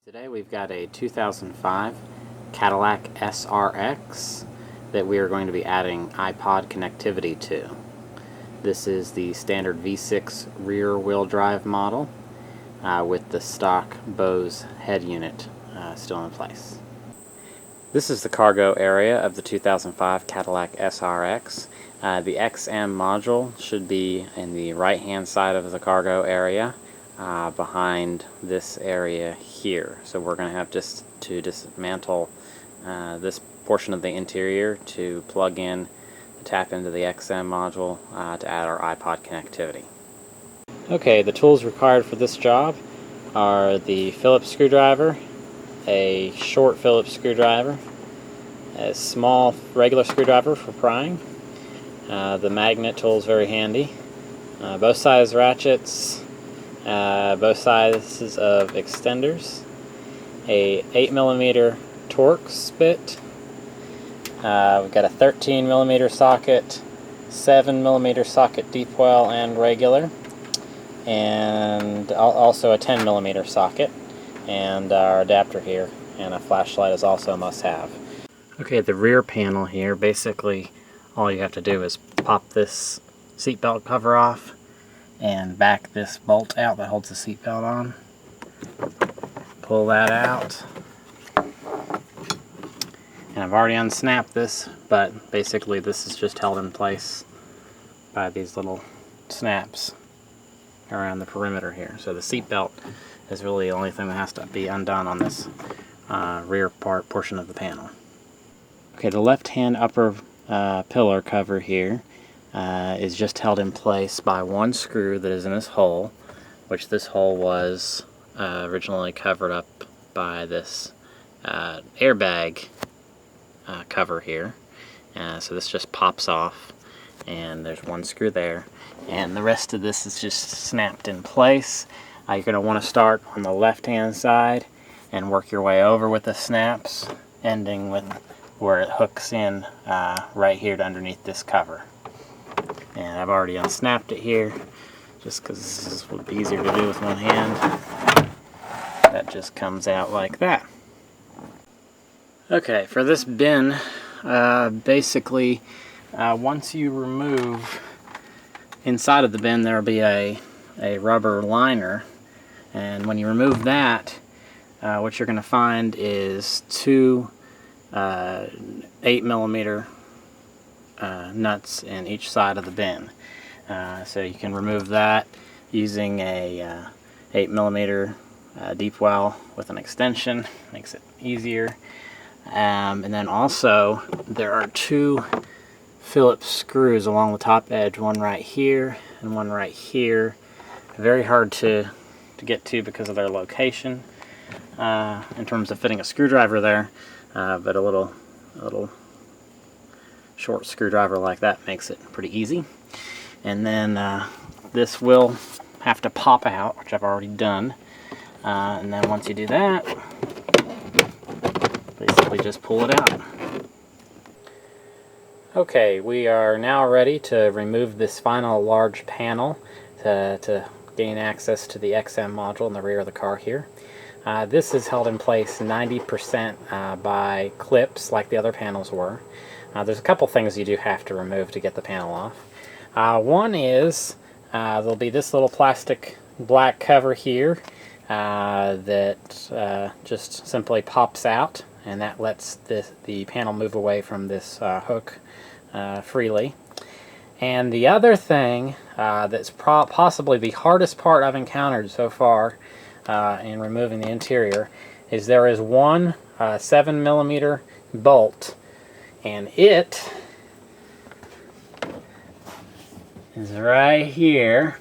Today we've got a 2005 Cadillac SRX that we are going to be adding iPod connectivity to. This is the standard V6 rear wheel drive model with the stock Bose head unit still in place. This is the cargo area of the 2005 Cadillac SRX. The XM module should be in the right hand side of the cargo area. Behind this area here. So we're going to have just to dismantle this portion of the interior to plug in, tap into the XM module to add our iPod connectivity. Okay, the tools required for this job are the Phillips screwdriver, a short Phillips screwdriver, a small regular screwdriver for prying. The magnet tool is very handy. Both size ratchets, both sizes of extenders, a 8mm Torx bit, we've got a 13mm socket, 7mm socket deep well and regular, and also a 10mm socket, and our adapter here, and a flashlight is also a must-have. Okay, the rear panel here, basically all you have to do is pop this seatbelt cover off and back this bolt out that holds the seatbelt on. Pull that out. And I've already unsnapped this, but basically this is just held in place by these little snaps around the perimeter here. So the seatbelt is really the only thing that has to be undone on this rear portion of the panel. Okay, the left-hand upper pillar cover here is just held in place by one screw that is in this hole, which this hole was originally covered up by this airbag cover here. So this just pops off, and there's one screw there, and the rest of this is just snapped in place. You're going to want to start on the left-hand side and work your way over with the snaps, ending with where it hooks in right here to underneath this cover. And I've already unsnapped it here, just because this would be easier to do with one hand. That just comes out like that. Okay, for this bin, basically, once you remove inside of the bin, there will be a rubber liner, and when you remove that, what you're going to find is two 8mm nuts in each side of the bin. So you can remove that using a 8mm deep well with an extension. Makes it easier. And then also there are two Phillips screws along the top edge, one right here and one right here. Very hard to get to because of their location in terms of fitting a screwdriver there, but a little short screwdriver like that makes it pretty easy. And then this will have to pop out, which I've already done. And then once you do that, basically just pull it out. Okay, we are now ready to remove this final large panel to gain access to the XM module in the rear of the car here. This is held in place 90% by clips like the other panels were. There's a couple things you do have to remove to get the panel off. One is there'll be this little plastic black cover here that just simply pops out, and that lets the panel move away from this hook freely. And the other thing that's possibly the hardest part I've encountered so far in removing the interior is there is one 7mm bolt, and it is right here.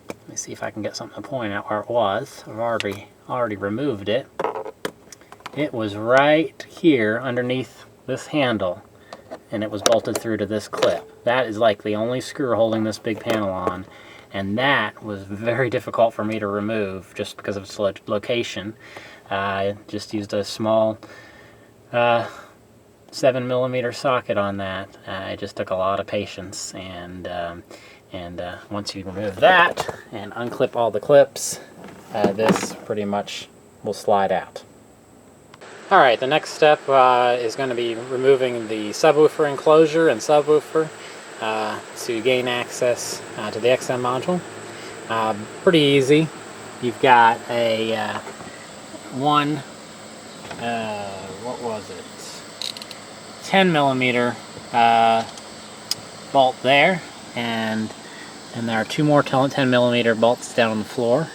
Let me see if I can get something to point out where it was. I've already removed it. It was right here underneath this handle, and it was bolted through to this clip. That is like the only screw holding this big panel on, and that was very difficult for me to remove just because of its location. I just used a small 7mm socket on that. It just took a lot of patience, and once you remove that and unclip all the clips, this pretty much will slide out. Alright, the next step is going to be removing the subwoofer enclosure and subwoofer to gain access to the XM module. Pretty easy. You've got a what was it? 10mm bolt there, and there are two more 10mm bolts down on the floor.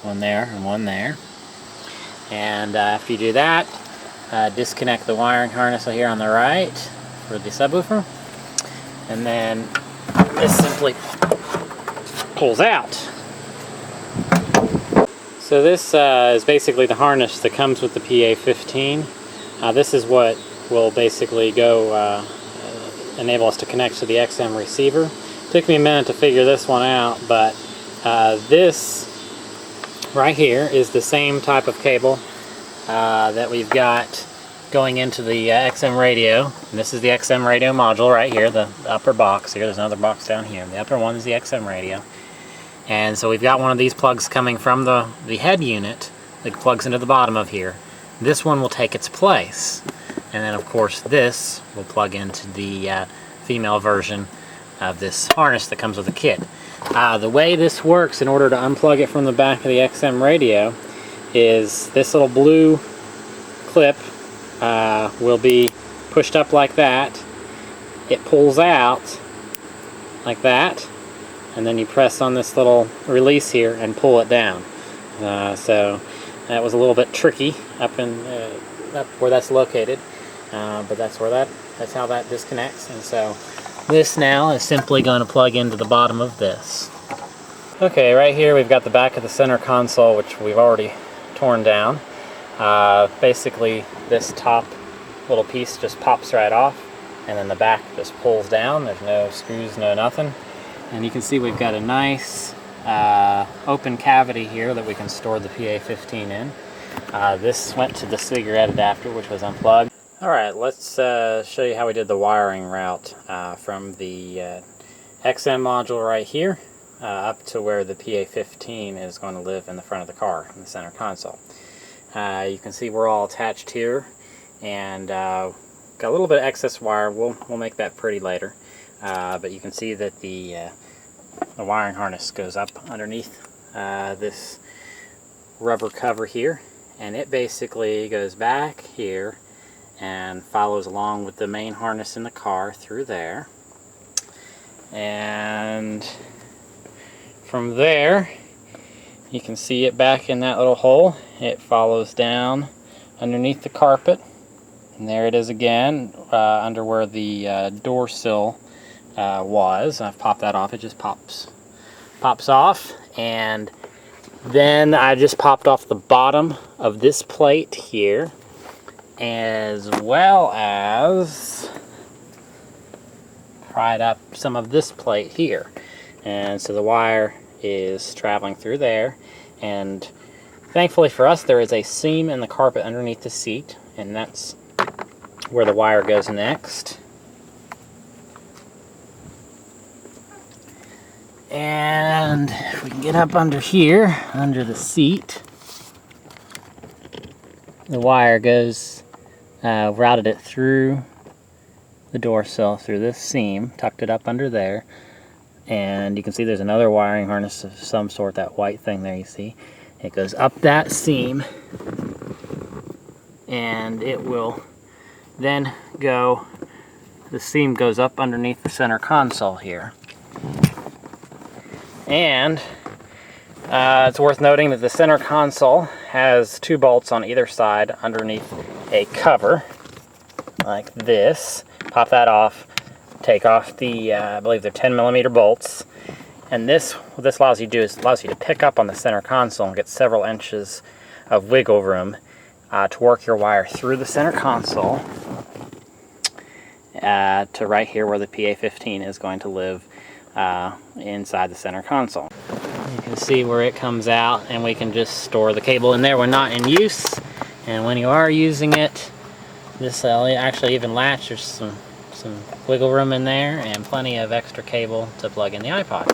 One there and one there. And after you do that, disconnect the wiring harness here on the right for the subwoofer, and then this simply pulls out. So this is basically the harness that comes with the PA15. This is what will basically go enable us to connect to the XM receiver. Took me a minute to figure this one out, but this right here is the same type of cable that we've got going into the XM radio. And this is the XM radio module right here, the upper box here. There's another box down here. The upper one is the XM radio. And so we've got one of these plugs coming from the head unit that plugs into the bottom of here. This one will take its place. And then of course this will plug into the female version of this harness that comes with the kit. The way this works in order to unplug it from the back of the XM radio is this little blue clip will be pushed up like that. It pulls out like that, and then you press on this little release here and pull it down. So that was a little bit tricky up where that's located, but that's how that disconnects. And so this now is simply going to plug into the bottom of this. Okay, right here we've got the back of the center console, which we've already torn down. Basically this top little piece just pops right off, and then the back just pulls down. There's no screws, no nothing. And you can see we've got a nice open cavity here that we can store the PA15 in. This went to the cigarette adapter, which was unplugged. Alright, let's show you how we did the wiring route from the XM module right here up to where the PA15 is going to live in the front of the car, in the center console. You can see we're all attached here, and got a little bit of excess wire. We'll make that pretty later. But you can see that the wiring harness goes up underneath this rubber cover here, and it basically goes back here and follows along with the main harness in the car through there. And from there, you can see it back in that little hole. It follows down underneath the carpet, and there it is again, under where the door sill was. I've popped that off. It just pops off, and then I just popped off the bottom of this plate here, as well as pried up some of this plate here. And so the wire is traveling through there, and thankfully for us there is a seam in the carpet underneath the seat, and that's where the wire goes next. And if we can get up under here, under the seat, the wire goes, routed it through the door sill, through this seam, tucked it up under there, and you can see there's another wiring harness of some sort, that white thing there you see. It goes up that seam, and it will then go, the seam goes up underneath the center console here. And it's worth noting that the center console has two bolts on either side underneath a cover, like this. Pop that off, take off the, I believe they're 10mm bolts. And what this allows you to do is allows you to pick up on the center console and get several inches of wiggle room to work your wire through the center console to right here where the PA15 is going to live inside the center console. You can see where it comes out, and we can just store the cable in there when not in use. And when you are using it, this actually even latch. There's some wiggle room in there and plenty of extra cable to plug in the iPod.